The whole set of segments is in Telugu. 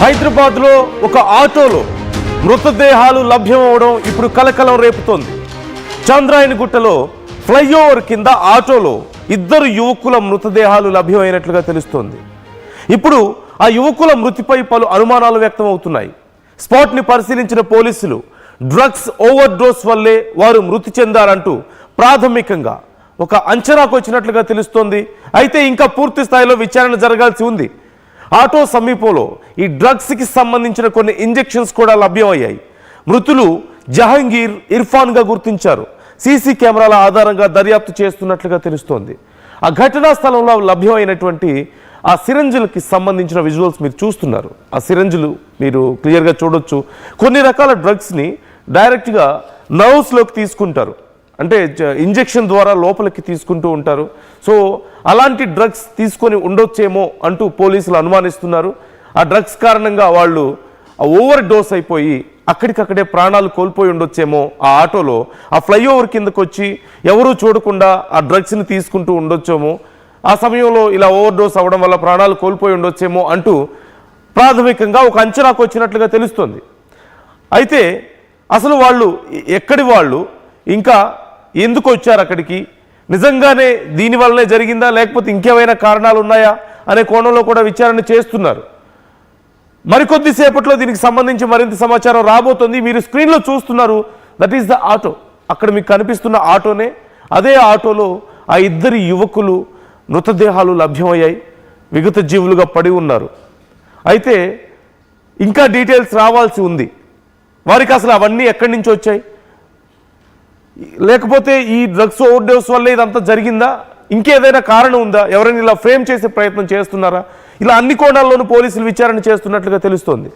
హైదరాబాద్లో ఒక ఆటోలో మృతదేహాలు లభ్యమవడం ఇప్పుడు కలకలం రేపుతోంది. చంద్రాయణగుట్టలో ఫ్లైఓవర్ కింద ఆటోలో 2 యువకుల మృతదేహాలు లభ్యమైనట్లుగా తెలుస్తోంది. ఇప్పుడు ఆ యువకుల మృతిపై పలు అనుమానాలు వ్యక్తమవుతున్నాయి. స్పాట్ని పరిశీలించిన పోలీసులు డ్రగ్స్ ఓవర్ డోస్ వల్లే వారు మృతి చెందారంటూ ప్రాథమికంగా ఒక అంచనాకు వచ్చినట్లుగా తెలుస్తోంది. అయితే ఇంకా పూర్తి స్థాయిలో విచారణ జరగాల్సి ఉంది. ఆటో సమీపంలో ఈ డ్రగ్స్కి సంబంధించిన కొన్ని ఇంజెక్షన్స్ కూడా లభ్యమయ్యాయి. మృతులు జహంగీర్, ఇర్ఫాన్గా గుర్తించారు. సీసీ కెమెరాల ఆధారంగా దర్యాప్తు చేస్తున్నట్లుగా తెలుస్తోంది. ఆ ఘటనా స్థలంలో లభ్యమైనటువంటి ఆ సిరంజులకి సంబంధించిన విజువల్స్ మీరు చూస్తున్నారు. ఆ సిరంజులు మీరు క్లియర్గా చూడొచ్చు. కొన్ని రకాల డ్రగ్స్ని డైరెక్ట్గా నర్వ్స్లోకి తీసుకుంటారు, అంటే ఇంజెక్షన్ ద్వారా లోపలికి తీసుకుంటూ ఉంటారు. సో అలాంటి డ్రగ్స్ తీసుకొని ఉండొచ్చేమో అంటూ పోలీసులు అనుమానిస్తున్నారు. ఆ డ్రగ్స్ కారణంగా వాళ్ళు ఓవర్ డోస్ అయిపోయి అక్కడికక్కడే ప్రాణాలు కోల్పోయి ఉండొచ్చేమో. ఆ ఆటోలో ఆ ఫ్లైఓవర్ కిందకు వచ్చి ఎవరూ చూడకుండా ఆ డ్రగ్స్ని తీసుకుంటూ ఉండొచ్చేమో. ఆ సమయంలో ఇలా ఓవర్ డోస్ అవ్వడం వల్ల ప్రాణాలు కోల్పోయి ఉండొచ్చేమో అంటూ ప్రాథమికంగా ఒక అంచనాకు వచ్చినట్లుగా తెలుస్తుంది. అయితే అసలు వాళ్ళు ఎక్కడి వాళ్ళు, ఇంకా ఎందుకు వచ్చారు అక్కడికి, నిజంగానే దీనివల్లనే జరిగిందా లేకపోతే ఇంకేమైనా కారణాలు ఉన్నాయా అనే కోణంలో కూడా విచారణ చేస్తున్నారు. మరికొద్దిసేపట్లో దీనికి సంబంధించి మరింత సమాచారం రాబోతుంది. మీరు స్క్రీన్లో చూస్తున్నారు, దట్ ఈస్ ద ఆటో. అక్కడ మీకు కనిపిస్తున్న ఆటోనే. అదే ఆటోలో ఆ 2 యువకులు మృతదేహాలు లభ్యమయ్యాయి, విగత జీవులుగా పడి ఉన్నారు. అయితే ఇంకా డీటెయిల్స్ రావాల్సి ఉంది. వారికి అసలు అవన్నీ ఎక్కడి నుంచి వచ్చాయి, లేకపోతే ఈ డ్రగ్స్ ఓవర్ డోస్ వల్ల ఇదంతా జరిగిందా, ఇంకేదైనా కారణం ఉందా, ఎవరైనా ఇలా ఫ్రేమ్ చేసే ప్రయత్నం చేస్తున్నారా, ఇలా అన్ని కోణాల్లోనూ పోలీసులు విచారణ చేస్తున్నట్లుగా తెలుస్తోంది.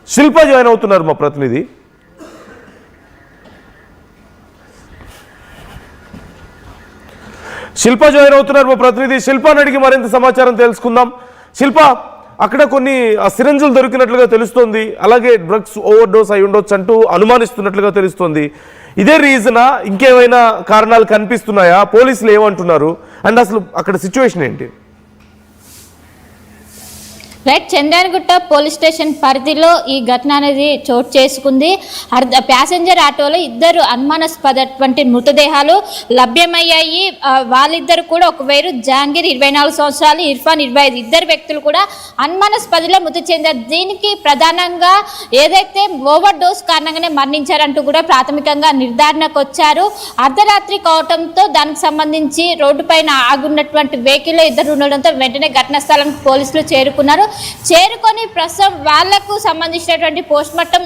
శిల్ప జాయిన్ అవుతున్నారు మా ప్రతినిధి. శిల్పాని అడిగి మరింత సమాచారం తెలుసుకుందాం. శిల్ప, అక్కడ కొన్ని సిరంజులు దొరికినట్లుగా తెలుస్తోంది, అలాగే డ్రగ్స్ ఓవర్ డోస్ అయి ఉండొచ్చు అంటూ అనుమానిస్తున్నట్లుగా తెలుస్తోంది. ఇదే రీజనా, ఇంకేమైనా కారణాలు కనిపిస్తున్నాయా, పోలీసులు ఏమంటున్నారు, అండ్ అసలు అక్కడ సిచ్యువేషన్ ఏంటి? రైట్, చంద్రాయణగుట్ట పోలీస్ స్టేషన్ పరిధిలో ఈ ఘటన అనేది చోటు చేసుకుంది. ప్యాసింజర్ ఆటోలో 2 అనుమానాస్పదటువంటి మృతదేహాలు లభ్యమయ్యాయి. వాళ్ళిద్దరు కూడా ఒక వేరు జహాంగీర్ 24 సంవత్సరాలు, ఇర్ఫాన్ 25, 2 వ్యక్తులు కూడా అనుమానాస్పదలో మృతి చెందారు. దీనికి ప్రధానంగా ఏదైతే ఓవర్ డోస్ కారణంగానే మరణించారంటూ కూడా ప్రాథమికంగా నిర్ధారణకు వచ్చారు. అర్ధరాత్రి కావడంతో దానికి సంబంధించి రోడ్డు పైన ఆగున్నటువంటి వెహికల్లో 2 ఉండడంతో వెంటనే ఘటనా స్థలానికి పోలీసులు చేరుకొని ప్రస్తుతం వాళ్లకు సంబంధించినటువంటి పోస్ట్ మార్టం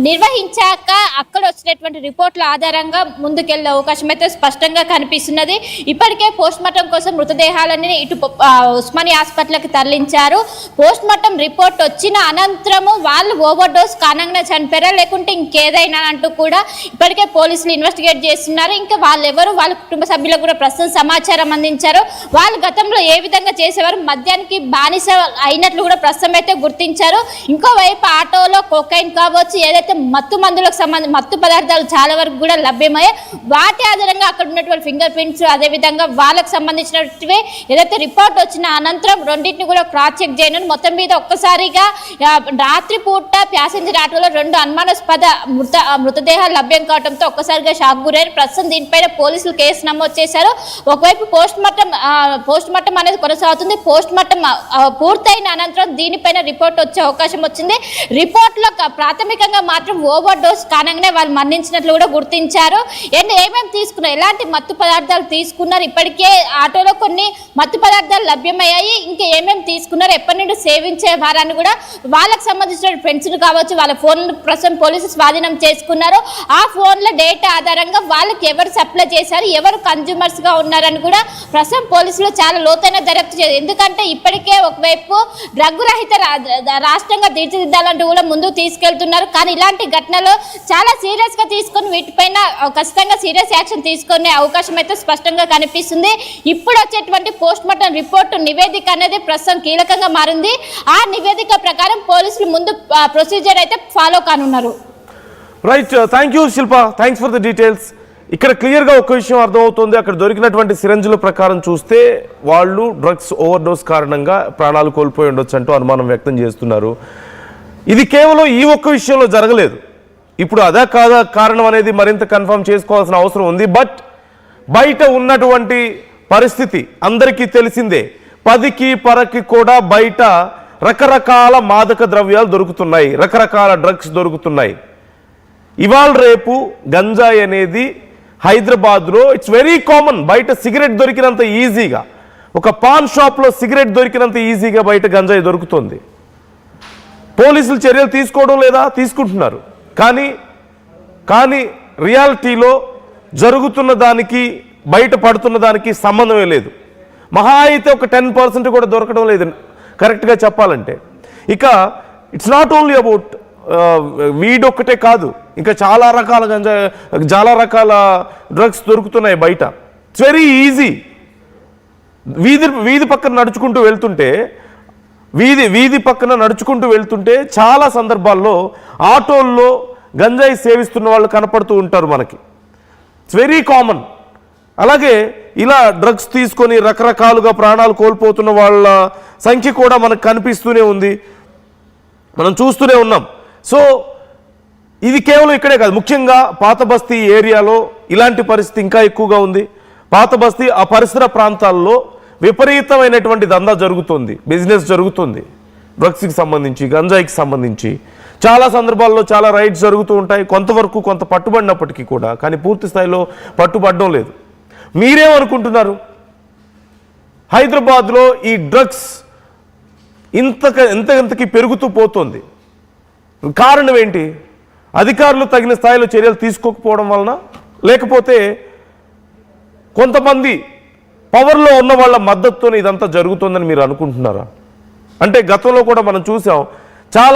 నిర్వహించాక అక్కడ వచ్చినటువంటి రిపోర్ట్ల ఆధారంగా ముందుకెళ్లే అవకాశం అయితే స్పష్టంగా కనిపిస్తున్నది. ఇప్పటికే పోస్ట్ మార్టం కోసం మృతదేహాలన్నీ ఇటు ఉస్మానియా హాస్పిటల్కి తరలించారు. పోస్ట్ మార్టం రిపోర్ట్ వచ్చిన అనంతరము వాళ్ళు ఓవర్ డోస్ కారణంగా చనిపోయారా లేకుంటే ఇంకేదైనా అంటూ కూడా ఇప్పటికే పోలీసులు ఇన్వెస్టిగేట్ చేస్తున్నారు. ఇంకా వాళ్ళెవరు, వాళ్ళ కుటుంబ సభ్యులకు కూడా ప్రస్తుతం సమాచారం అందించారు. వాళ్ళు గతంలో ఏ విధంగా చేసేవారు, మద్యానికి బానిస అయినట్లు కూడా ప్రస్తుతం అయితే గుర్తించారు. ఇంకోవైపు ఆటోలో కొకైన్ కావచ్చు, ఏదైతే మత్తు మందులకు సంబంధించి మత్తు పదార్థాలు చాలా వరకు కూడా లభ్యమయ్యాయి. వాటి ఆధారంగా అక్కడ ఉన్నటువంటి ఫింగర్ ప్రింట్స్, అదేవిధంగా వాళ్ళకు సంబంధించినవి ఏదైతే రిపోర్ట్ వచ్చిన అనంతరం రెండింటిని కూడా క్రాస్ చెక్ చేయను. మొత్తం మీద ఒక్కసారిగా రాత్రిపూట ప్యాసింజర్ ఆటోలో 2 అనుమానాస్పద మృతదేహాలు లభ్యం కావడంతో ఒక్కసారిగా షాక్ గురయ్యారు. ప్రస్తుతం దీనిపైన పోలీసులు కేసు నమోదు చేశారు. ఒకవైపు పోస్ట్ మార్టం అనేది కొనసాగుతుంది. పోస్ట్ మార్టం పూర్తయిన అనంతరం దీనిపైన రిపోర్ట్ వచ్చే అవకాశం వచ్చింది. రిపోర్ట్లో ప్రాథమికంగా మాత్రం ఓవర్ డోస్ కారణంగానే వాళ్ళు మరణించినట్లు కూడా గుర్తించారు. ఏమేమి తీసుకున్నారు, ఎలాంటి మత్తు పదార్థాలు తీసుకున్నారు, ఇప్పటికే ఆటోలో కొన్ని మత్తు పదార్థాలు లభ్యమయ్యాయి, ఇంకా ఏమేమి తీసుకున్నారు, ఎప్పటి నుండి సేవించే వారాన్ని కూడా వాళ్ళకి సంబంధించిన ఫ్రెండ్స్ కావచ్చు వాళ్ళ ఫోన్ ప్రస్తుతం పోలీసులు స్వాధీనం చేసుకున్నారు. ఆ ఫోన్ల డేటా ఆధారంగా వాళ్ళకి ఎవరు సప్లై చేశారు, ఎవరు కన్జ్యూమర్స్ గా ఉన్నారని కూడా ప్రస్తుతం పోలీసులు చాలా లోతైన దర్యాప్తు చేశారు. ఎందుకంటే ఇప్పటికే ఒకవైపు డ్రగ్ రహిత రాష్ట్రంగా తీర్చిదిద్దాలంటూ కూడా ముందుకు తీసుకెళ్తున్నారు. కానీ ఇలాంటి ఘటనలు చాలా సీరియస్ గా తీసుకొని వీటిపైన ఖచ్చితంగా సీరియస్ యాక్షన్ తీసుకునే అవకాశం అయితే స్పష్టంగా కనిపిస్తుంది. ఇప్పుడు వచ్చేటువంటి పోస్ట్ మార్టం రిపోర్ట్ నివేదిక అనేది ప్రస్తుతం కీలకంగా మారింది. ఆ నివేదిక ప్రకారం పోలీసులు ముందు ప్రొసీజర్ అయితే ఫాలో కానున్నారు. Right, thank you Shilpa, thanks for the details. ఇక్కడ క్లియర్గా ఒక విషయం అర్థమవుతుంది. అక్కడ దొరికినటువంటి సిరంజుల ప్రకారం చూస్తే వాళ్ళు డ్రగ్స్ ఓవర్డోస్ కారణంగా ప్రాణాలు కోల్పోయి ఉండొచ్చు అంటూ అనుమానం వ్యక్తం చేస్తున్నారు. ఇది కేవలం ఈ ఒక్క విషయంలో జరగలేదు. ఇప్పుడు అదా కాదా కారణం అనేది మరింత కన్ఫర్మ్ చేసుకోవాల్సిన అవసరం ఉంది. బట్ బయట ఉన్నటువంటి పరిస్థితి అందరికీ తెలిసిందే. 10కి పరకి కూడా బయట రకరకాల మాదక ద్రవ్యాలు దొరుకుతున్నాయి, రకరకాల డ్రగ్స్ దొరుకుతున్నాయి. ఇవాళ రేపు గంజాయి అనేది హైదరాబాద్లో ఇట్స్ వెరీ కామన్. బయట సిగరెట్ దొరికినంత ఈజీగా, ఒక పాన్ షాప్లో సిగరెట్ దొరికినంత ఈజీగా బయట గంజాయి దొరుకుతుంది. పోలీసులు చర్యలు తీసుకోవడం లేదా? తీసుకుంటున్నారు. కానీ రియాలిటీలో జరుగుతున్న దానికి బయట పడుతున్న దానికి సంబంధమే లేదు. మహా అయితే ఒక 10% కూడా దొరకడం లేదు కరెక్ట్గా చెప్పాలంటే. ఇక it's not only about weed ఒక్కటే కాదు, ఇంకా చాలా రకాల డ్రగ్స్ దొరుకుతున్నాయి బయట. It's very easy. వీధి పక్కన నడుచుకుంటూ వెళ్తుంటే చాలా సందర్భాల్లో ఆటోల్లో గంజాయి సేవిస్తున్న వాళ్ళు కనపడుతూ ఉంటారు మనకి. It's very common. అలాగే ఇలా డ్రగ్స్ తీసుకొని రకరకాలుగా ప్రాణాలు కోల్పోతున్న వాళ్ళ సంఖ్య కూడా మనకు కనిపిస్తూనే ఉంది, మనం చూస్తూనే ఉన్నాం. సో ఇది కేవలం ఇక్కడే కాదు, ముఖ్యంగా పాత బస్తీ ఏరియాలో ఇలాంటి పరిస్థితి ఇంకా ఎక్కువగా ఉంది. పాత బస్తీ ఆ పరిసర ప్రాంతాల్లో విపరీతమైనటువంటి దందా జరుగుతుంది, బిజినెస్ జరుగుతుంది. డ్రగ్స్కి సంబంధించి, గంజాయికి సంబంధించి చాలా సందర్భాల్లో చాలా రైడ్స్ జరుగుతూ ఉంటాయి. కొంతవరకు కొంత పట్టుబడినప్పటికీ కూడా, కానీ పూర్తి స్థాయిలో పట్టుబడడం లేదు. మీరేమనుకుంటున్నారు? హైదరాబాద్లో ఈ డ్రగ్స్ ఎంతకి పెరుగుతూ పోతుంది. కారణం ఏంటి? అధికారులు తగిన స్థాయిలో చర్యలు తీసుకోకపోవడం వలన, లేకపోతే కొంతమంది పవర్లో ఉన్న వాళ్ళ మద్దతుతో ఇదంతా జరుగుతుందని మీరు అనుకుంటున్నారా? అంటే గతంలో కూడా మనం చూసాం, చాలా